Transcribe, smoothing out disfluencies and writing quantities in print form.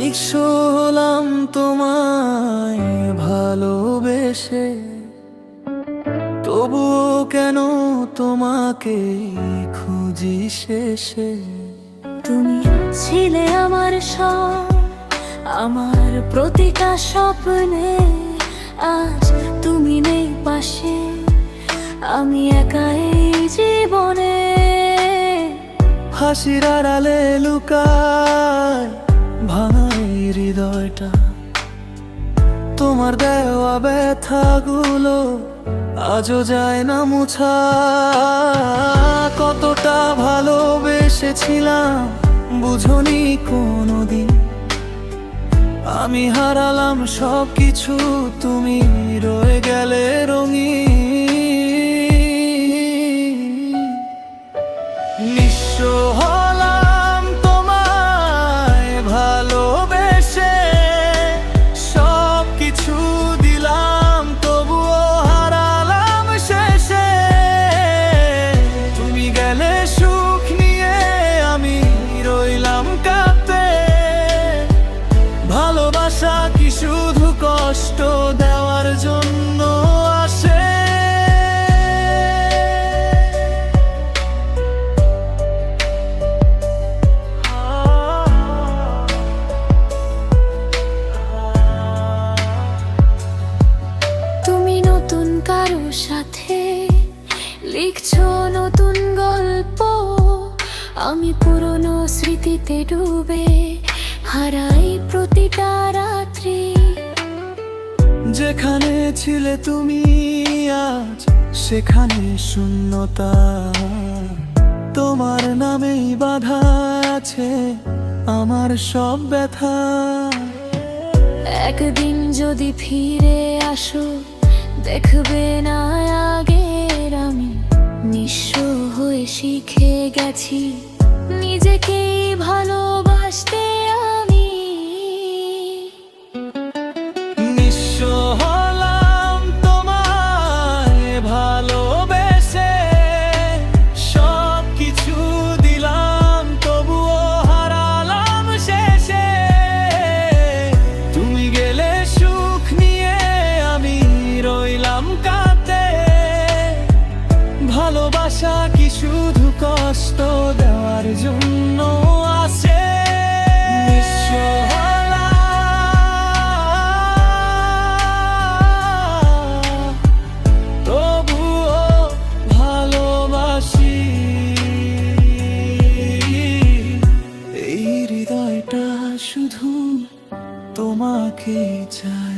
নিঃস্ব হলাম তোমায় ভালোবেসে, তবুও কেন তোমাকে খুঁজি শেষে। তুমি ছিলে আমার সব, আমার প্রতিটা স্বপ্নে। আজ তুমি নেই পাশে, আমি একাই জীবনে। হাসির আড়ালে লুকায় ভাঙা এই হৃদয়টা, তোমার দেওয়া ব্যথাগুলো আজও যায় না মুছা। কতটা ভালোবেসেছিলাম বুঝনি কোনোদিন, আমি হারালাম সবকিছু, তুমি রয়ে গেলে রঙিন। নিঃস্ব হলাম তোমায় ভালোবেসে, সবকিছু দিলাম তবুও হারালাম শেষে। তুমি গেলে সুখ নিয়ে, আমি রইলাম কাঁদতে। ভালোবাসা কি শুধু কষ্ট দেওয়ার জন্য আসে? তুমি নতুন কারো সাথে লিখছো নতুন গল্প, আমি পুরনো স্মৃতিতে ডুবে হারাই প্রতিটা রাত্রি। যেখানে ছিলে তুমি আজ সেখানে শূন্যতা, তোমার নামেই বাধা আছে আমার সব ব্যথা। একদিন যদি ফিরে আসো, দেখবে না আগের আমি নিঃস্ব হয়ে শিখে গেছি নিজেকেই ভালোবাসতে আমি। নিঃস্ব হলাম তোমায় ভালোবেসে, সবকিছু দিলাম তবুও হারালাম শেষে। তুমি গেলে সুখ নিয়ে, আমি রইলাম কাঁদতে। ভালোবাসা কি শুধু কষ্ট দেওয়ার জন্য আসে? নিঃস্ব হলাম, তবুও ভালোবাসি। এই হৃদয়টা শুধু তোমাকে চায়।